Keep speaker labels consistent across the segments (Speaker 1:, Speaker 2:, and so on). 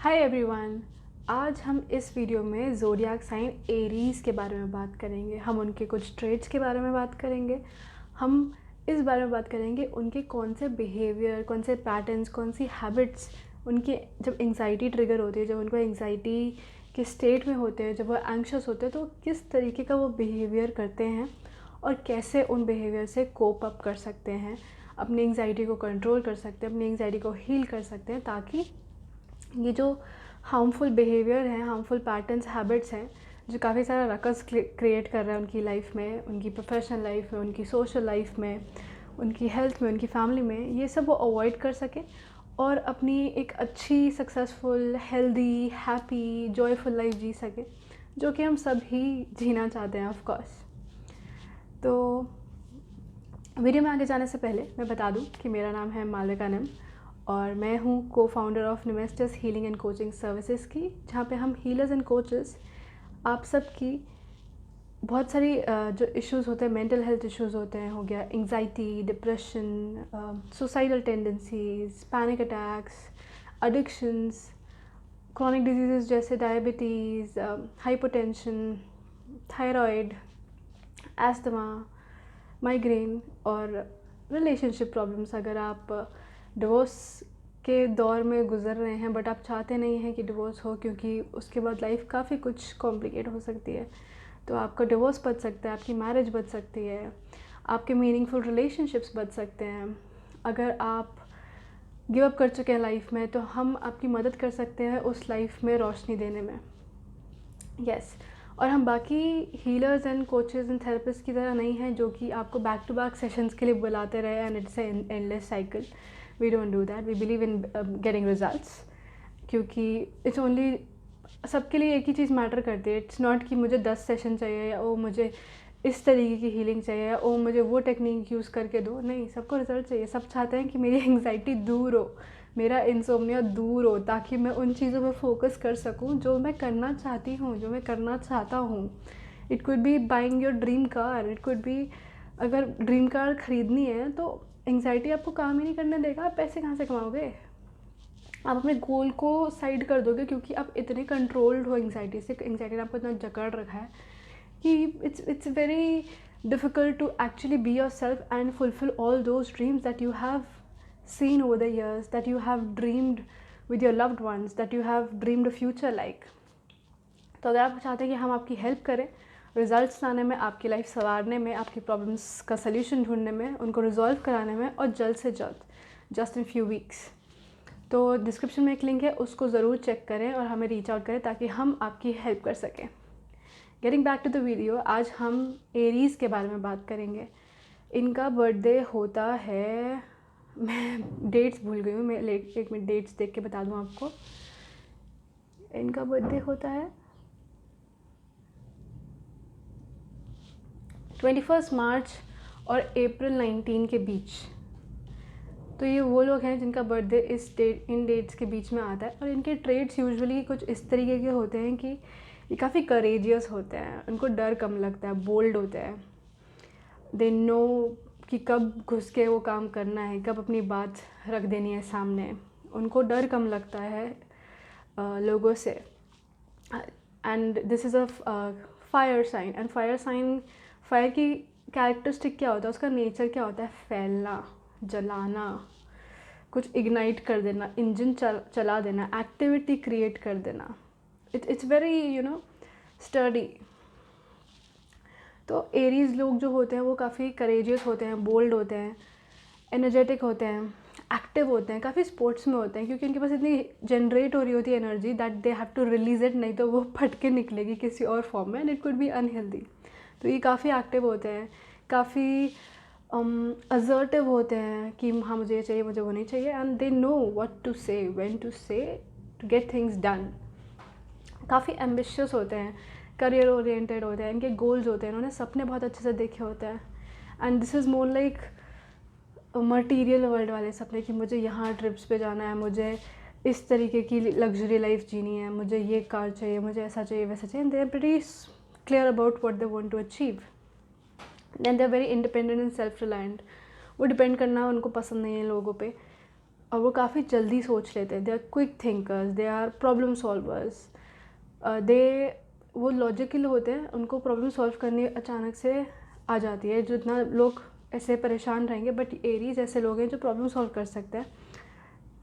Speaker 1: Hi everyone. आज हम इस वीडियो में ज़ोडिएक साइन एरीज़ के बारे में बात करेंगे। हम उनके कुछ ट्रेट्स के बारे में बात करेंगे। हम इस बारे में बात करेंगे उनके कौन से बिहेवियर, कौन से पैटर्न्स, कौन सी हैबिट्स उनके जब एंग्जाइटी ट्रिगर होती है, जब उनको एंग्जाइटी के स्टेट में होते हैं, जब वो एंग्शियस होते हैं तो किस तरीके का वो बिहेवियर करते हैं और कैसे उन बिहेवियर से कोप अप कर सकते हैं, अपनी एंग्जाइटी को कंट्रोल कर सकते हैं, अपनी एंग्जाइटी को हील कर सकते हैं, ताकि ये जो हार्मफुल बिहेवियर हैं, हार्मफुल पैटर्न्स, हैबिट्स हैं जो काफ़ी सारा रकस क्रिएट कर रहा है उनकी लाइफ में, उनकी प्रोफेशनल लाइफ में, उनकी सोशल लाइफ में, उनकी हेल्थ में, उनकी फैमिली में, ये सब वो अवॉइड कर सके और अपनी एक अच्छी, successful, healthy, happy, joyful life जी सके, जो कि हम सब ही जीना चाहते हैं ऑफ कोर्स। तो वीडियो में आगे जाने से पहले मैं बता दूं कि मेरा नाम है मालविका निम और मैं हूँ को फाउंडर ऑफ निमेस्टस हीलिंग एंड कोचिंग सर्विसेज की, जहाँ पे हम हीलर्स एंड कोचेस आप सब की बहुत सारी जो इश्यूज़ होते हैं, मेंटल हेल्थ इश्यूज़ होते हैं, हो गया anxiety, depression, suicidal tendencies, panic attacks, addictions, chronic disease जैसे diabetes, hypotension, thyroid, asthma, migraine और रिलेशनशिप प्रॉब्लम्स। अगर आप डिवोर्स के दौर में गुज़र रहे हैं बट आप चाहते नहीं हैं कि डिवोर्स हो, क्योंकि उसके बाद लाइफ काफ़ी कुछ कॉम्प्लिकेट हो सकती है, तो आपका डिवोर्स बच सकता है, आपकी मैरिज बच सकती है, आपके मीनिंगफुल रिलेशनशिप्स बच सकते हैं। अगर आप गिव अप कर चुके हैं लाइफ में तो हम आपकी मदद कर सकते हैं उस लाइफ में रोशनी देने में। यस और हम बाकी healers and coaches and therapist की तरह नहीं हैं जो कि आपको बैक टू बैक सेशंस के लिए बुलाते रहे and it's an endless cycle. We don't do that, we believe in getting results, क्योंकि इट्स ओनली सबके लिए एक ही चीज़ मैटर करती है। इट्स नॉट कि मुझे 10 सेशन चाहिए या ओ मुझे इस तरीके की हीलिंग चाहिए या ओ मुझे वो टेक्निक यूज़ करके दो। नहीं, सबको रिजल्ट चाहिए। सब चाहते हैं कि मेरी एंग्जाइटी दूर हो, मेरा इंसोम्निया दूर हो, ताकि मैं उन चीज़ों पे फोकस कर सकूं जो मैं करना चाहती हूँ, जो मैं करना चाहता हूँ। It could be buying your dream car, it could be अगर ड्रीम कार ख़रीदनी है तो एंग्जाइटी आपको काम ही नहीं करने देगा। आप पैसे कहाँ से कमाओगे? आप अपने गोल को साइड कर दोगे, क्योंकि आप इतने कंट्रोल्ड हो एंग्जाइटी से। एंग्जाइटी ने आपको इतना जकड़ रखा है कि it's very difficult to actually be your self and fulfil all those dreams that you have seen over the years, that you have dreamed with your loved ones, that you have dreamed a future like. तो अगर आप चाहते हैं कि हम आपकी help करें results लाने में, आपकी लाइफ संवारने में, आपकी प्रॉब्लम्स का सल्यूशन ढूंढने में, उनको रिजॉल्व कराने में, और जल्द से जल्द, जस्ट इन फ्यू वीक्स, तो डिस्क्रिप्शन में एक लिंक है, उसको ज़रूर चेक करें और हमें रीच आउट करें ताकि हम आपकी हेल्प कर सकें। Getting back to the video, आज हम एरीज़ के बारे में बात करेंगे। इनका बर्थडे होता है, मैं डेट्स भूल गई हूँ, मैं एक मिनट डेट्स देख के बता दूँ आपको। इनका बर्थडे होता है 21 मार्च और अप्रैल 19 के बीच। तो ये वो लोग हैं जिनका बर्थडे इन डेट्स के बीच में आता है। और इनके ट्रेड्स यूजुअली कुछ इस तरीके के होते हैं कि ये काफ़ी करेजियस होते हैं, उनको डर कम लगता है, बोल्ड होते हैं, दे नो कि कब घुस के वो काम करना है, कब अपनी बात रख देनी है सामने। उनको डर कम लगता है लोगों से। And this is a fire sign. And fire की कैरेक्टरिस्टिक क्या होता है, उसका नेचर क्या होता है? फैलना, जलाना, कुछ इग्नाइट कर देना, इंजन चला देना, एक्टिविटी क्रिएट कर देना। It's very study. तो एरीज़ लोग जो होते हैं वो काफ़ी करेजियस होते हैं, बोल्ड होते हैं, एनर्जेटिक होते हैं, एक्टिव होते हैं, काफ़ी स्पोर्ट्स में होते हैं, क्योंकि उनके पास इतनी जनरेट हो रही होती है energy that they have to release it, नहीं तो वो फट के निकलेगी किसी और फॉर्म में and it could be unhealthy. तो ये काफ़ी एक्टिव होते हैं, काफ़ी असर्टिव होते हैं कि हाँ मुझे ये चाहिए, मुझे वो नहीं चाहिए, and they know what to say, when to say, to get things done. काफ़ी एम्बिशियस होते हैं, करियर ओरिएंटेड होते हैं, इनके गोल्स होते हैं, इन्होंने सपने बहुत अच्छे से देखे होते हैं। And this is more like material world वाले सपने कि मुझे यहाँ ट्रिप्स पे जाना है, मुझे इस तरीके की लग्जरी लाइफ जीनी है, मुझे ये कार चाहिए, मुझे ऐसा चाहिए, वैसा चाहिए। They are pretty clear about what they want to achieve. Then they are very independent and self reliant. वो डिपेंड करना उनको पसंद नहीं है लोगों पे, और वो काफ़ी जल्दी सोच लेते हैं, they are quick thinkers, they are problem solvers, they वो लॉजिकल होते हैं, उनको प्रॉब्लम सॉल्व करनी अचानक से आ जाती है। जितना लोग ऐसे परेशान रहेंगे, बट एरीज ऐसे लोग हैं जो प्रॉब्लम सॉल्व कर सकते हैं।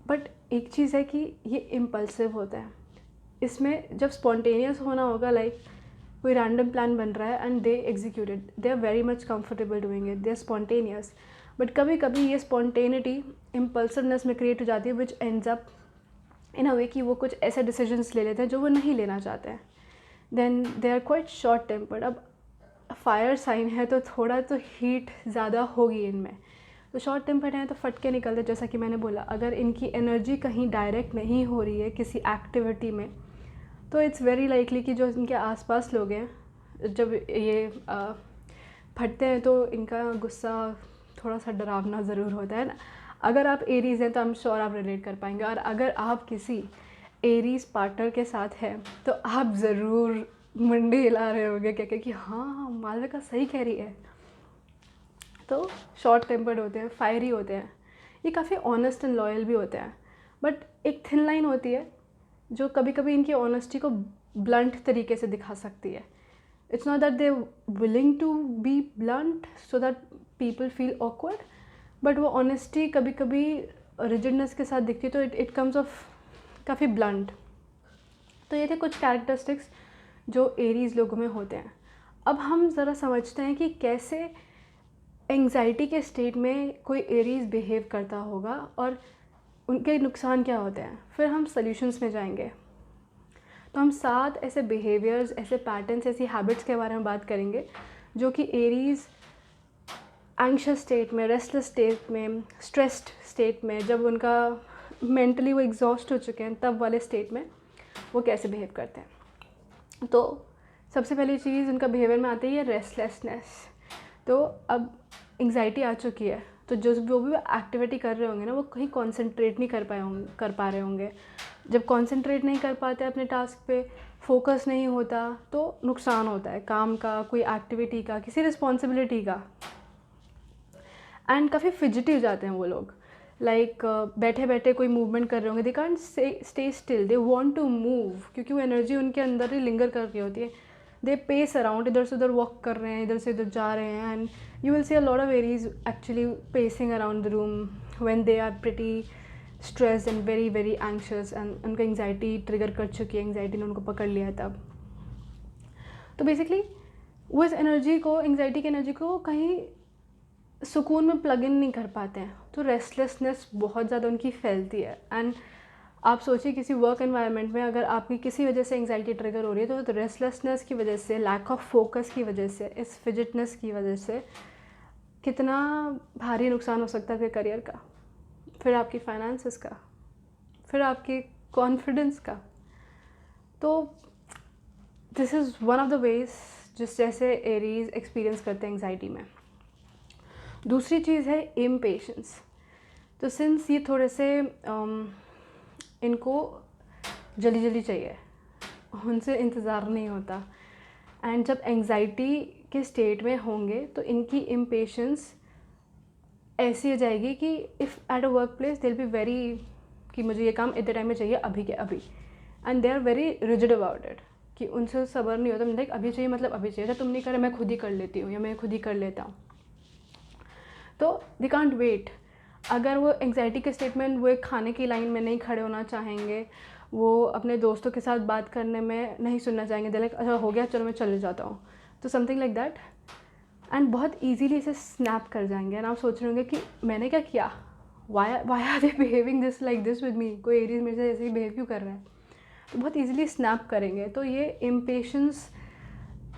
Speaker 1: बट एक चीज़ है कि ये इम्पल्सिव होता है। इसमें जब स्पॉन्टेनियस होना होगा, लाइक कोई रैंडम प्लान बन रहा है and they executed, they are very much comfortable doing it, they are spontaneous. But कभी कभी ये स्पॉन्टेनिटी इम्पल्सिवनेस में क्रिएट हो जाती है, विच एंड्स अप इन अ वे कि वो कुछ ऐसे डिसीजंस ले लेते हैं जो वो नहीं लेना चाहते हैं। Then they are quite short tempered. अब फायर साइन है तो थोड़ा तो हीट ज़्यादा होगी इनमें, तो शॉर्ट टेम्पर्ड है तो फटके निकलते। जैसा कि मैंने बोला, अगर इनकी एनर्जी कहीं डायरेक्ट नहीं हो रही है किसी एक्टिविटी में, तो इट्स वेरी लाइकली कि जो इनके आसपास लोग हैं, जब ये फटते हैं तो इनका गुस्सा थोड़ा सा डरावना ज़रूर होता है ना। अगर आप एरीज़ हैं तो आई एम श्योर आप रिलेट कर पाएंगे, और अगर आप किसी एरीज़ पार्टनर के साथ हैं तो आप ज़रूर मंडी हिला रहे होंगे क्या कि हाँ मालविका सही कह रही है। तो शॉर्ट टेम्पर्ड होते हैं, फायरी होते हैं, ये काफ़ी ऑनेस्ट एंड लॉयल भी होते हैं। बट एक थिन लाइन होती है जो कभी कभी इनकी ऑनेस्टी को ब्लंट तरीके से दिखा सकती है। It's not that they willing to be blunt so that people feel awkward, but वो ऑनेस्टी कभी कभी रिजिडनेस के साथ दिखती है, तो इट कम्स ऑफ काफ़ी ब्लंट। तो ये थे कुछ कैरेक्टरिस्टिक्स जो एरीज़ लोगों में होते हैं। अब हम ज़रा समझते हैं कि कैसे एंग्जाइटी के स्टेट में कोई एरीज़ बिहेव करता होगा और उनके नुकसान क्या होते हैं। फिर हम सॉल्यूशंस में जाएंगे। तो हम 7 ऐसे बिहेवियर्स, ऐसे पैटर्न्स, ऐसी हैबिट्स के बारे में बात करेंगे जो कि एरीज़ एंग्शियस स्टेट में, रेस्टलेस स्टेट में, स्ट्रेस्ड स्टेट में, जब उनका मेंटली वो एग्जॉस्ट हो चुके हैं तब वाले स्टेट में वो कैसे बिहेव करते हैं। तो सबसे पहली चीज़ उनका बिहेवियर में आती है रेस्टलेसनेस। तो अब एंग्जाइटी आ चुकी है तो जो भी एक्टिविटी कर रहे होंगे ना, वो कहीं कंसंट्रेट नहीं कर पा रहे होंगे। जब कंसंट्रेट नहीं कर पाते अपने टास्क पे, फोकस नहीं होता, तो नुकसान होता है काम का, कोई एक्टिविटी का, किसी रिस्पॉन्सिबिलिटी का। एंड काफ़ी फिजिटी हो जाते हैं वो लोग, लाइक बैठे बैठे कोई मूवमेंट कर रहे होंगे, they can't stay still, they want to move, क्योंकि वो एनर्जी उनके अंदर ही लिंगर कर रही होती है। दे पेस अराउंड, इधर से उधर वॉक कर रहे हैं, इधर से इधर जा रहे हैं। And you will see a lot of Aries actually pacing around the room when they are pretty stressed and very very anxious, and उनका एंग्जाइटी ट्रिगर कर चुकी है, एंग्जाइटी ने उनको पकड़ लिया है तब। तो बेसिकली वो इस एनर्जी को, एंग्जाइटी की एनर्जी को कहीं सुकून में प्लग इन नहीं कर पाते हैं, तो रेस्टलेसनेस बहुत ज़्यादा उनकी फैलती है। एंड आप सोचिए किसी वर्क एनवायरनमेंट में अगर आपकी किसी वजह से एंग्जाइटी ट्रिगर हो रही है, तो रेस्टलेसनेस की वजह से, लैक ऑफ फोकस की वजह से, इस फिजिटनेस की वजह से कितना भारी नुकसान हो सकता है फिर करियर का, फिर आपकी फाइनेंसेस का, फिर आपकी कॉन्फिडेंस का। तो this is one of the ways जिस जैसे एरीज एक्सपीरियंस करते हैं एंग्जाइटी में। दूसरी चीज़ है इम्पेशेंस। तो सिंस ये थोड़े से इनको जल्दी जल्दी चाहिए, उनसे इंतज़ार नहीं होता, एंड जब एंग्जाइटी के स्टेट में होंगे तो इनकी इम्पेशेंस ऐसी हो जाएगी कि if at a work place they will be very कि मुझे ये काम इतने टाइम में चाहिए, अभी के अभी, and they are very rigid about it, कि उनसे सब्र नहीं होता, लाइक अभी चाहिए मतलब अभी चाहिए, तुम नहीं करे मैं खुद ही कर लेती हूँ या मैं खुद ही कर लेता हूँ। तो दे कांट वेट। अगर वो एंग्जाइटी के स्टेटमेंट, वो एक खाने की लाइन में नहीं खड़े होना चाहेंगे, वो अपने दोस्तों के साथ बात करने में नहीं सुनना चाहेंगे, दे लाइक अच्छा हो गया चलो मैं चले जाता हूँ, तो समथिंग लाइक दैट। एंड बहुत ईजीली इसे स्नैप कर जाएंगे, एंड आप सोच रहे होंगे कि मैंने क्या किया, why are they behaving this like this with me, कोई एरीज मेरे से ऐसे ही बिहेव क्यों कर रहा है, तो बहुत ईजिली स्नैप करेंगे। तो ये इम्पेशेंस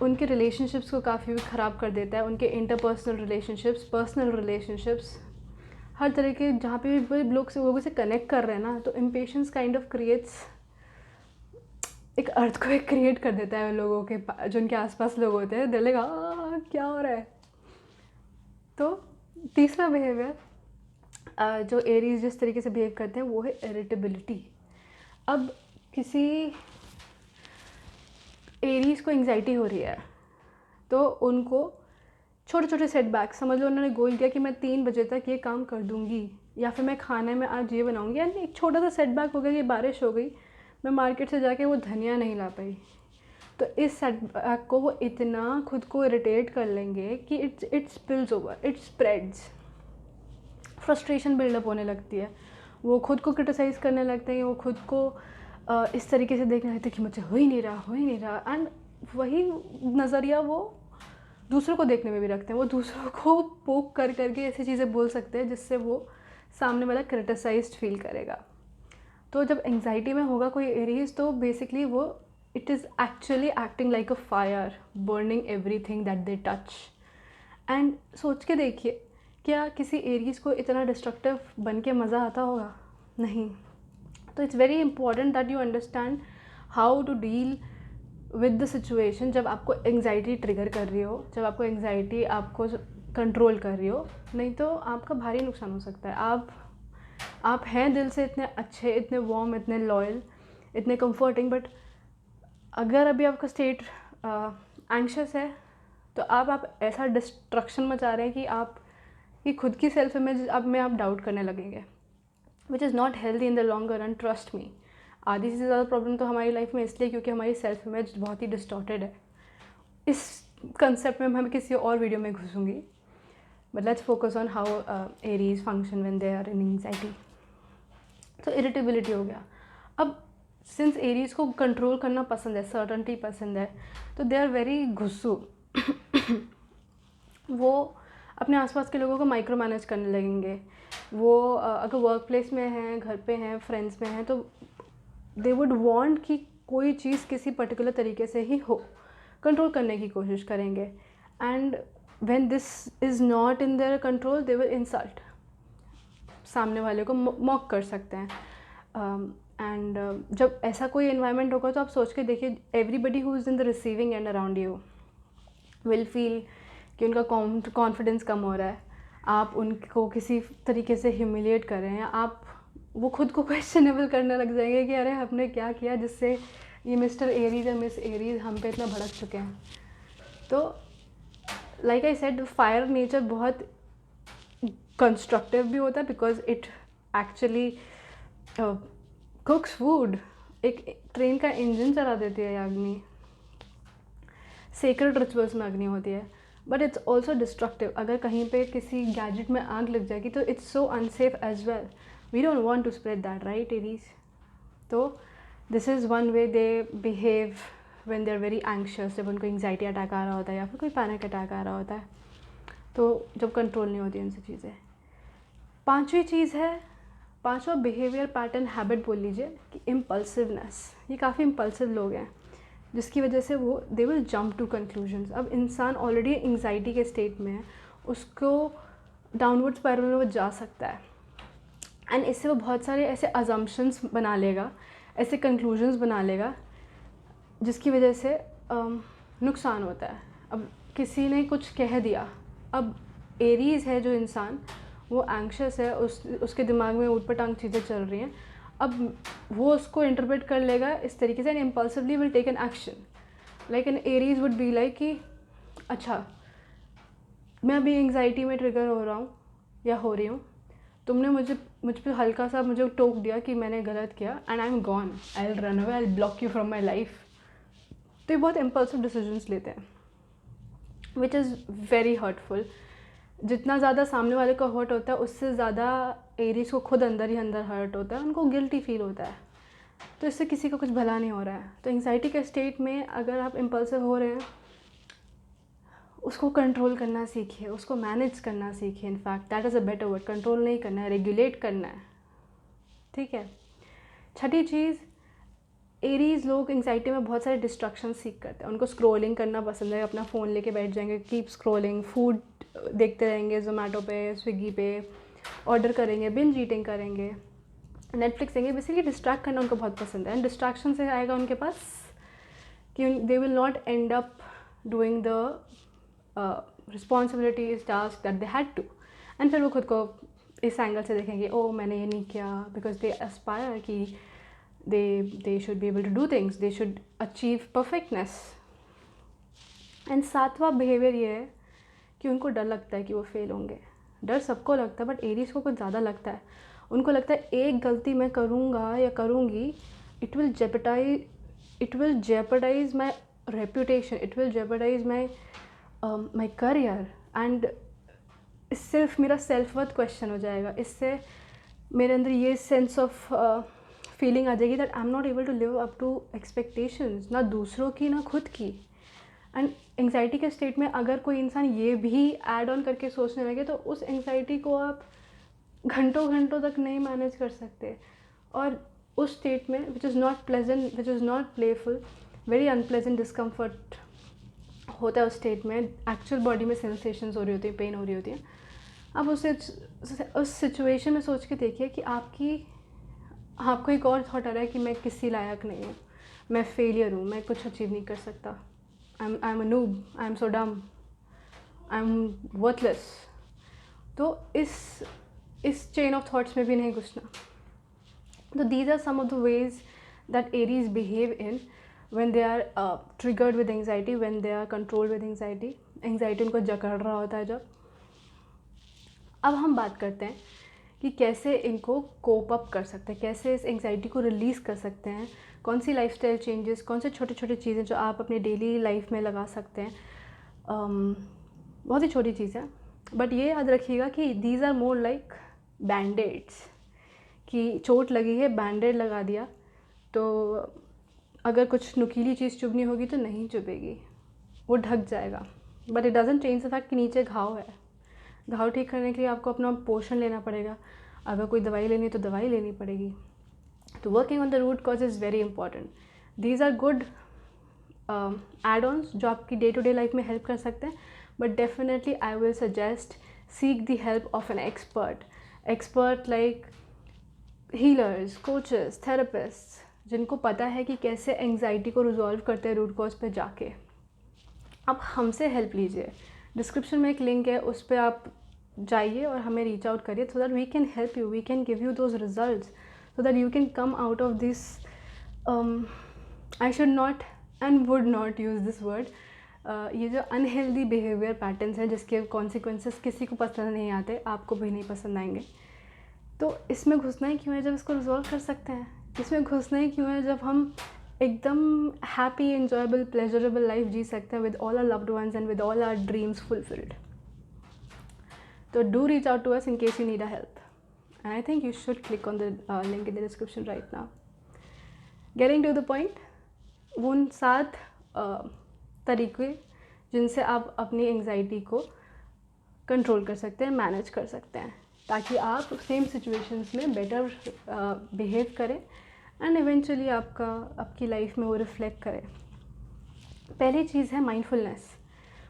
Speaker 1: उनके रिलेशनशिप्स को काफ़ी ख़राब कर देता है, उनके इंटरपर्सनल रिलेशनशिप्स, पर्सनल रिलेशनशिप्स, हर तरह के जहाँ पे भी लोग से लोगों से कनेक्ट कर रहे हैं ना, तो इम्पेशेंस काइंड ऑफ क्रिएट्स एक अर्थक्वेक क्रिएट कर देता है लोगों के, जो उनके आसपास लोग होते हैं, दिल लगा क्या हो रहा है। तो तीसरा बिहेवियर जो एरीज जिस तरीके से बिहेव करते हैं वो है इरिटेबिलिटी। अब किसी एरीज को एंग्जाइटी हो रही है तो उनको छोटे छोटे सेटबैक, समझ लो उन्होंने गोल किया कि मैं 3 बजे तक ये काम कर दूंगी, या फिर मैं खाने में आज ये बनाऊँगी, यानी एक छोटा सा सेटबैक हो गया कि बारिश हो गई, मैं मार्केट से जाके वो धनिया नहीं ला पाई, तो इस सेटबैक को वो इतना खुद को इरिटेट कर लेंगे कि it spills over, it spreads, frustration buildup होने लगती है, वो खुद को क्रिटिसाइज़ करने लगते हैं, वो खुद को इस तरीके से देखने लगते हैं कि मुझसे हो ही नहीं रहा, एंड वही नज़रिया वो दूसरों को देखने में भी रखते हैं। वो दूसरों को पोक कर करके ऐसी चीज़ें बोल सकते हैं जिससे वो सामने वाला क्रिटिसाइज्ड फील करेगा। तो जब एंग्जाइटी में होगा कोई एरीज, तो बेसिकली वो it is actually acting like a fire burning everything that they touch. And सोच के देखिए, क्या किसी एरीज को इतना डिस्ट्रक्टिव बन के मज़ा आता होगा? नहीं। तो it's very important that you understand how to deal with the situation जब आपको एंग्जाइटी ट्रिगर कर रही हो, जब आपको एंग्जाइटी आपको कंट्रोल कर रही हो, नहीं तो आपका भारी नुकसान हो सकता है। आप हैं दिल से इतने अच्छे, इतने वार्म, इतने लॉयल, इतने कंफर्टिंग, बट अगर अभी आपका स्टेट एंग्शियस है, तो आप ऐसा डिस्ट्रक्शन मचा रहे हैं कि आप कि खुद की सेल्फ इमेज अब में आप डाउट करने लगेंगे, which is not healthy in the long run, trust me. आधी से ज़्यादा प्रॉब्लम तो हमारी लाइफ में इसलिए क्योंकि हमारी सेल्फ इमेज बहुत ही डिस्टॉर्टेड है। इस कंसेप्ट में मैं किसी और वीडियो में घुसूँगी, but let's focus on how Aries function when they are in anxiety. तो इरिटेबिलिटी हो गया। अब सिंस एरीज को कंट्रोल करना पसंद है, सर्टनटी पसंद है, तो दे आर वेरी गुस्सू। वो अपने आसपास के लोगों को माइक्रो मैनेज करने लगेंगे। वो अगर वर्क प्लेस में हैं, घर पे हैं, फ्रेंड्स में हैं, तो दे वुड वांट कि कोई चीज़ किसी पर्टिकुलर तरीके से ही हो, कंट्रोल करने की कोशिश करेंगे। And when this is not in their control, they will insult, सामने वाले को मॉक कर सकते हैं। एंड जब ऐसा कोई एनवायरनमेंट होगा, तो आप सोच के देखिए, everybody who is in the receiving end around you will feel कि उनका कॉन्फिडेंस कम हो रहा है, आप उनको किसी तरीके से ह्यूमिलिएट कर रहे हैं, आप वो खुद को क्वेश्चनेबल करने लग जाएंगे कि अरे हमने क्या किया जिससे ये मिस्टर एरीज या मिस एरीज हम पे इतना भड़क चुके हैं। तो like I said, fire nature बहुत कंस्ट्रक्टिव भी होता है, बिकॉज इट एक्चुअली कुक्स फूड। एक ट्रेन का इंजन चला देती है अग्नि, सेक्रेड रिचुअल्स में अग्नि होती है, बट इट्स ऑल्सो डिस्ट्रक्टिव। अगर कहीं पे किसी गैजेट में आग लग जाएगी तो it's so unsafe as well. We don't want to spread that, right Aries? तो this is one way they behave when they are very anxious, जब उनको एंग्जाइटी अटैक आ रहा होता है या फिर कोई पैनिक अटैक आ रहा होता है, तो जब कंट्रोल नहीं होती उनसे चीज़ें। पांचवी चीज़ है, पांचवा बिहेवियर पैटर्न, हैबिट बोल लीजिए, कि इम्पल्सिवनेस। ये काफ़ी इम्पल्सिव लोग हैं, जिसकी वजह से वो they will jump to conclusions. अब इंसान ऑलरेडी एंग्जाइटी के स्टेट में है, उसको डाउनवर्ड स्पाइरल में वो जा सकता है, एंड इससे वो बहुत सारे ऐसे अजम्पशंस बना लेगा, ऐसे कंक्लूजन्स बना लेगा, जिसकी वजह से नुकसान होता है। अब किसी ने कुछ कह दिया, अब एरीज है जो इंसान, वो एंग्शियस है, उसके दिमाग में ऊट पटांग चीज़ें चल रही हैं, अब वो उसको इंटरप्रेट कर लेगा इस तरीके से, and impulsively will take an action. Like an Aries would be like कि अच्छा, मैं अभी एंग्जाइटी में ट्रिगर हो रहा हूँ या हो रही हूँ, तुमने मुझ पर हल्का सा मुझे टोक दिया कि मैंने गलत किया, and I am gone, I will run away, I will block you from my life. तो ये बहुत इम्पल्सिव डिसीजंस लेते हैं, विच इज़ वेरी हर्टफुल। जितना ज़्यादा सामने वाले को हर्ट होता है, उससे ज़्यादा एरीज को खुद अंदर ही अंदर हर्ट होता है, उनको गिल्टी फील होता है, तो इससे किसी को कुछ भला नहीं हो रहा है। तो एंग्जाइटी के स्टेट में अगर आप इम्पल्सिव हो रहे हैं, उसको कंट्रोल करना सीखिए, उसको मैनेज करना सीखिए। In fact that is a better word, control नहीं करना है, रेगुलेट करना है, ठीक है। छठी चीज़, एरीज लोग एंग्जाइटी में बहुत सारे डिस्ट्रक्शन सीख करते हैं। उनको स्क्रॉलिंग करना पसंद है, अपना फ़ोन लेके बैठ जाएंगे, कीप स्क्रॉलिंग, फूड देखते रहेंगे, जोमेटो पे, स्विगी पे ऑर्डर करेंगे, बिंज ईटिंग करेंगे, नेटफ्लिक्स देंगे। बेसिकली डिस्ट्रैक्ट करना उनको बहुत पसंद है, एंड डिस्ट्रैक्शन से आएगा उनके पास कि they will not end up doing the responsibilities, task that they had to, and फिर वो खुद को इस एंगल से देखेंगे, ओ मैंने ये नहीं किया, बिकॉज दे एस्पायर कि they should be able to do things, they should achieve perfectness. And सातवां बिहेवियर ये है कि उनको डर लगता है कि वो फेल होंगे, डर सबको लगता है, बट एरीज को कुछ ज़्यादा लगता है। उनको लगता है एक गलती मैं करूँगा या करूँगी, it will jeopardize my reputation, it will jeopardize my career, and इससे मेरा सेल्फ वर्थ क्वेश्चन हो जाएगा। इससे मेरे अंदर ये सेंस ऑफ फीलिंग आ जाएगी that I am not able to live up to expectations, ना दूसरों की ना खुद की। एंड एंग्जाइटी के स्टेट में अगर कोई इंसान ये भी ऐड ऑन करके सोचने लगे तो उस एंग्जाइटी को आप घंटों घंटों तक नहीं मैनेज कर सकते। और उस स्टेट में which is not pleasant, which is not playful, very unpleasant discomfort होता है उस स्टेट में। एक्चुअल बॉडी में सेंसेशंस हो रही होती है, पेन हो रही होती है। अब उस सिचुएशन में सोच के देखिए कि आपको एक और थॉट आ रहा है कि मैं किसी लायक नहीं हूँ, मैं फेलियर हूँ, मैं कुछ अचीव नहीं कर सकता, I am a noob, I am so डम, आई एम वर्थलेस। तो इस चेन ऑफ थॉट्स में भी नहीं घुसना। So these are some of the ways that Aries behave in when they are triggered with anxiety, when they are controlled with anxiety. Anxiety उनको जकड़ रहा होता है जब। अब हम बात करते हैं कि कैसे इनको कोप अप कर सकते हैं, कैसे इस एंग्जाइटी को रिलीज़ कर सकते हैं, कौन सी लाइफस्टाइल चेंजेस, कौन से छोटे छोटे चीज़ें जो आप अपने डेली लाइफ में लगा सकते हैं। बहुत ही छोटी चीज़ है, बट ये याद रखिएगा कि these are more like bandaids, कि चोट लगी है, बैंडेड लगा दिया, तो अगर कुछ नुकीली चीज़ चुभनी होगी तो नहीं चुभेगी, वो ढक जाएगा। But it doesn't change the fact कि नीचे घाव है। घाव ठीक करने के लिए आपको अपना पोषण लेना पड़ेगा, अगर कोई दवाई लेनी है तो दवाई लेनी पड़ेगी। तो working on the root cause is very important. These are good add ons जो आपकी डे टू डे लाइफ में हेल्प कर सकते हैं, but definitely I will suggest seek the help of an expert like healers, coaches, therapist, जिनको पता है कि कैसे एंग्जाइटी को रिजॉल्व करते हैं रूट कॉज पे जाके। आप हमसे हेल्प लीजिए, डिस्क्रिप्शन में एक लिंक है, उस पर आप जाइए और हमें रीच आउट करिए, so that we can help you, we can give you those results, so that you can come out of this, I should not and would not use this word, ये जो unhealthy behaviour patterns हैं जिसके consequences किसी को पसंद नहीं आते, आपको भी नहीं पसंद आएंगे। तो इसमें घुसना ही क्यों है जब इसको रिजॉल्व कर सकते हैं? इसमें घुसना ही क्यों है जब हम एकदम हैप्पी, एन्जॉयबल, प्लेजरेबल लाइफ जी सकते हैं with all our loved ones and with all our dreams fulfilled. तो do reach out to us in case you need a help, and I think you should click on the link in the description right now. Getting to the point, वो उन 7 तरीके जिनसे आप अपनी anxiety को control कर सकते हैं, मैनेज कर सकते हैं, ताकि आप सेम सिचुएशंस में बेटर बिहेव करें एंड इवेंचुअली आपकी लाइफ में वो रिफ्लेक्ट करे। पहली चीज़ है माइंडफुलनेस।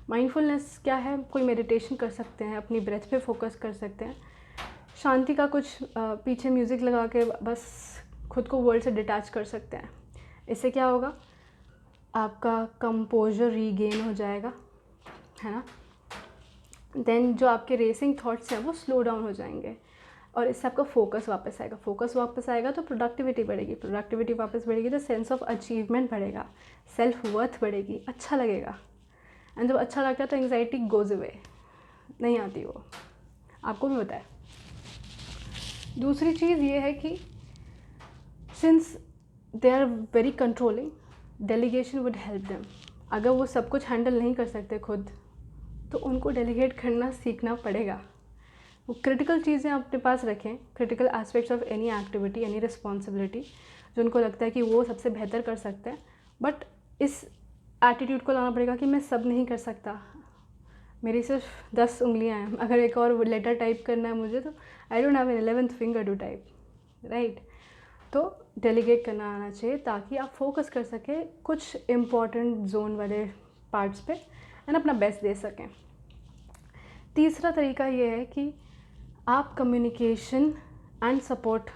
Speaker 1: माइंडफुलनेस क्या है? कोई मेडिटेशन कर सकते हैं, अपनी ब्रेथ पे फोकस कर सकते हैं, शांति का कुछ पीछे म्यूज़िक लगा के बस खुद को वर्ल्ड से डिटैच कर सकते हैं। इससे क्या होगा? आपका कंपोजर रीगेन हो जाएगा, है ना। देन जो आपके रेसिंग थॉट्स हैं वो स्लो डाउन हो जाएंगे और इससे आपका फोकस वापस आएगा तो प्रोडक्टिविटी वापस बढ़ेगी तो सेंस ऑफ अचीवमेंट बढ़ेगा, सेल्फ वर्थ बढ़ेगी, अच्छा लगेगा। एंड जब अच्छा लगता है तो एंग्जाइटी गोज अवे, नहीं आती वो, आपको भी पता है। दूसरी चीज़ ये है कि since they are very controlling, delegation would help them. अगर वो सब कुछ हैंडल नहीं कर सकते खुद, तो उनको डेलीगेट करना सीखना पड़ेगा। वो क्रिटिकल चीज़ें अपने पास रखें, critical aspects of any activity, any responsibility, जो उनको लगता है कि वो सबसे बेहतर कर सकते हैं। बट इस एटीट्यूड को लाना पड़ेगा कि मैं सब नहीं कर सकता, मेरी सिर्फ 10 उंगलियां हैं, अगर एक और लेटर टाइप करना है मुझे तो I don't have an 11th finger to type, right. तो डेलीगेट करना आना चाहिए ताकि आप फोकस कर सकें कुछ इम्पॉर्टेंट जोन वाले पार्ट्स पे एंड अपना बेस्ट दे सकें। तीसरा तरीका ये है कि आप कम्युनिकेशन एंड सपोर्ट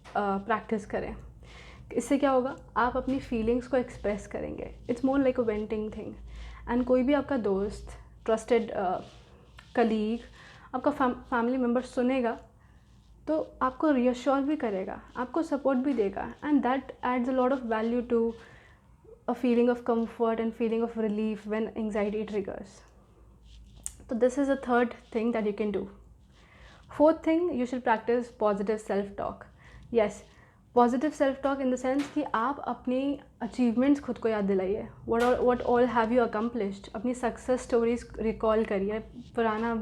Speaker 1: प्रैक्टिस करें। इससे क्या होगा? आप अपनी फीलिंग्स को एक्सप्रेस करेंगे। It's more like a venting thing. And कोई भी आपका दोस्त, ट्रस्टेड कलीग, आपका फैमिली मेम्बर सुनेगा तो आपको रियश्योर भी करेगा, आपको सपोर्ट भी देगा, and that adds a lot of value to a feeling of comfort and feeling of relief when anxiety triggers. So this is a third thing that you can do. Fourth thing, you should practise positive self talk. Yes, positive self talk in the sense कि आप अपनी achievements खुद को याद दिलाइए. What all have you accomplished. अपनी success stories recall करिए, पुराना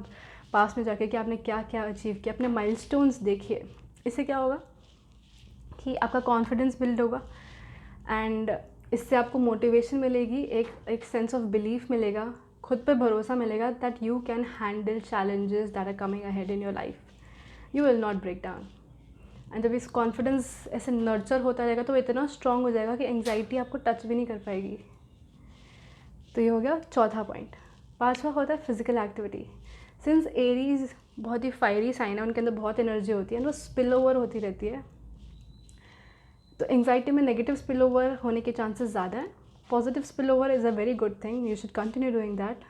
Speaker 1: पास में जाके कि आपने क्या क्या अचीव किया, अपने माइलस्टोन्स देखिए. इससे क्या होगा कि आपका कॉन्फिडेंस बिल्ड होगा एंड इससे आपको मोटिवेशन मिलेगी, एक सेंस ऑफ बिलीफ मिलेगा, खुद पे भरोसा मिलेगा that you can handle challenges that are coming ahead in your life. You will not break down. And जब इस कॉन्फिडेंस ऐसे नर्चर होता रहेगा तो इतना स्ट्रांग हो जाएगा कि एंग्जाइटी आपको टच भी नहीं कर पाएगी. तो ये हो गया चौथा पॉइंट. पांचवा होता है फिजिकल एक्टिविटी. सिंस एरीज बहुत ही फायरी साइन है, उनके अंदर बहुत एनर्जी होती है एंड वो स्पिल ओवर होती रहती है, तो एंग्जाइटी में नेगेटिव स्पिल ओवर होने के चांसेस ज़्यादा हैं. Positive spill over is a very good thing. You should continue doing that,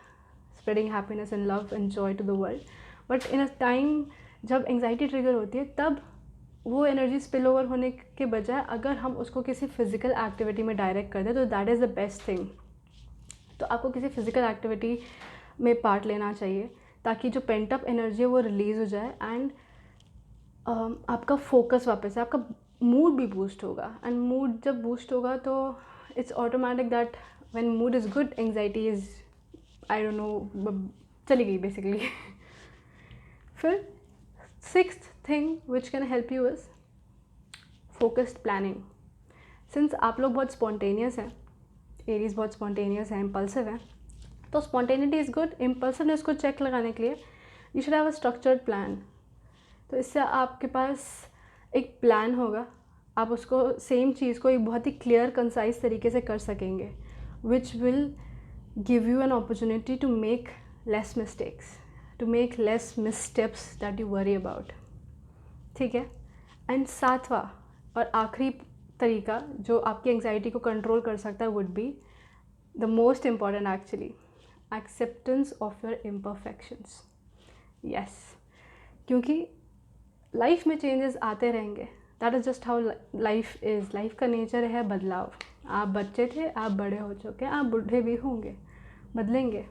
Speaker 1: spreading happiness and love and joy to the world. But in a time जब anxiety trigger होती है, तब वो energy spill over होने के बजाय अगर हम उसको किसी फिजिकल एक्टिविटी में डायरेक्ट कर दें तो that is the best thing. तो आपको किसी फिजिकल एक्टिविटी में पार्ट लेना चाहिए ताकि जो पेंट अप एनर्जी है वो रिलीज़ हो जाए एंड आपका फोकस वापस है, आपका मूड भी बूस्ट होगा. एंड मूड जब बूस्ट होगा तो it's automatic that when mood is good anxiety is, I don't know, चली गई बेसिकली. फिर sixth thing which can help you is focused planning. Since आप लोग बहुत स्पॉन्टेनियस हैं, एरीज बहुत स्पॉन्टेनियस है, इम्पल्सिव है, तो स्पॉन्टेनिटी इज़ गुड. इम्पल्सिवनेस को चेक लगाने के लिए you should have a structured plan. तो इससे आपके पास एक प्लान होगा, आप उसको सेम चीज़ को एक बहुत ही क्लियर कंसाइज तरीके से कर सकेंगे, which will give you an opportunity to make less mistakes, to make less missteps that you worry about. ठीक है. एंड सातवां और आखिरी तरीका जो आपकी एंग्जाइटी को कंट्रोल कर सकता है would be the most important actually, acceptance of your imperfections. Yes, क्योंकि लाइफ में चेंजेस आते रहेंगे. That is just how life is. Life का नेचर है बदलाव. आप बच्चे थे, आप बड़े हो चुके हैं, आप बूढ़े भी होंगे, बदलेंगे,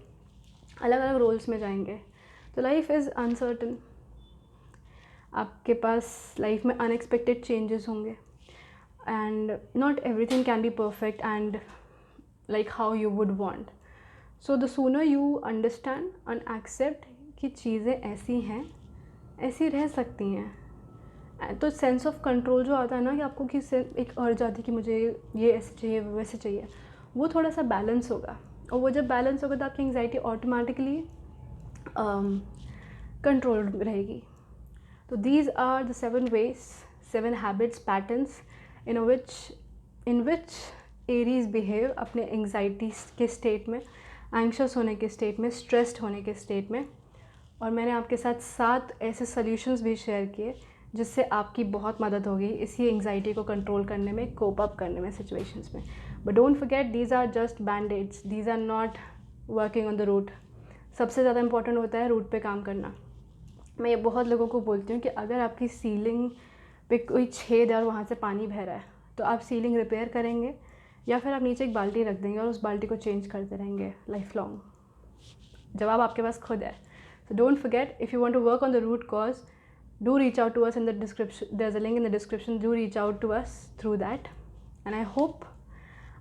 Speaker 1: अलग अलग रोल्स में जाएंगे. तो लाइफ इज़ अनसर्टन. आपके पास लाइफ में अनएक्सपेक्टेड चेंजेस होंगे and not everything can be perfect and like how you would want. So the sooner you understand and accept कि चीज़ें ऐसी हैं, ऐसी रह सकती हैं, तो सेंस ऑफ कंट्रोल जो आता है ना कि आपको कि एक अर्ज आती है कि मुझे ये ऐसे चाहिए वैसे चाहिए, वो थोड़ा सा बैलेंस होगा. और वो जब बैलेंस होगा तो आपकी एंग्जाइटी ऑटोमेटिकली कंट्रोल रहेगी. तो these are the 7 ways, 7 habits, patterns in which Aries behave अपने एंग्जाइटी के स्टेट में, एंग्शियस होने के स्टेट में, स्ट्रेस्ड होने के स्टेट में. और मैंने आपके साथ 7 ऐसे सॉल्यूशंस भी शेयर किए जिससे आपकी बहुत मदद होगी इसी एंग्जाइटी को कंट्रोल करने में, कोप अप करने में सिचुएशंस में. But don't forget these are just bandaids, these are not working on the root. सबसे ज़्यादा इंपॉर्टेंट होता है रूट पे काम करना. मैं ये बहुत लोगों को बोलती हूँ कि अगर आपकी सीलिंग पे कोई छेद है और वहाँ से पानी बह रहा है तो आप सीलिंग रिपेयर करेंगे या फिर आप नीचे एक बाल्टी रख देंगे और उस बाल्टी को चेंज करते रहेंगे लाइफ लॉन्ग. जवाब आपके पास खुद है. So don't forget, if you want to work on the root cause, do reach out to us in the description. There's a link in the description. Do reach out to us through that. And I hope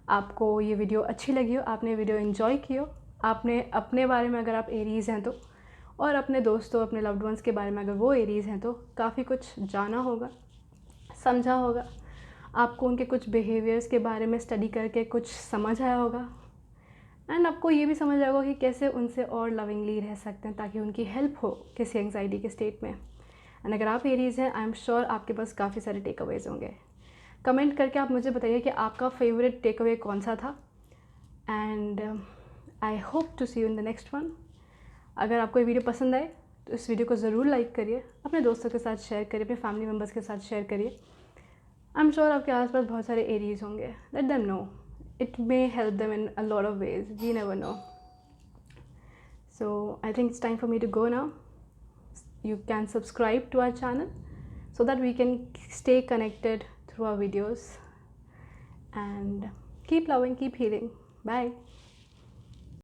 Speaker 1: आपको ये video अच्छी लगी हो, आपने video enjoy की हो, आपने अपने बारे में अगर आप एरीज़ हैं तो, और अपने दोस्तों, अपने लव्ड वंस के बारे में अगर वो एरीज़ हैं तो काफ़ी कुछ जाना होगा, समझा होगा, आपको उनके कुछ बिहेवियर्स के बारे में स्टडी करके कुछ समझ आया होगा एंड आपको ये भी समझ आएगा कि कैसे उनसे और लविंगली रह सकते हैं ताकि उनकी हेल्प हो किसी एंग्जाइटी के स्टेट में. एंड अगर आप एरीज़ हैं, आई एम श्योर आपके पास काफ़ी सारे टेक अवेज होंगे. कमेंट करके आप मुझे बताइए कि आपका फेवरेट टेक अवे कौन सा था. And I hope to see you in the next one. अगर आपको ये वीडियो पसंद आए तो इस वीडियो को ज़रूर लाइक करिए, अपने दोस्तों के साथ शेयर करिए, अपने फैमिली मेम्बर्स के साथ शेयर करिए. आई एम श्योर आपके आसपास बहुत सारे एरीज़ होंगे. Let them know. It may help them in a lot of ways. We never know. So I think it's time for me to go now. You can subscribe to our channel so that we can stay connected through our videos and keep loving, keep healing. Bye.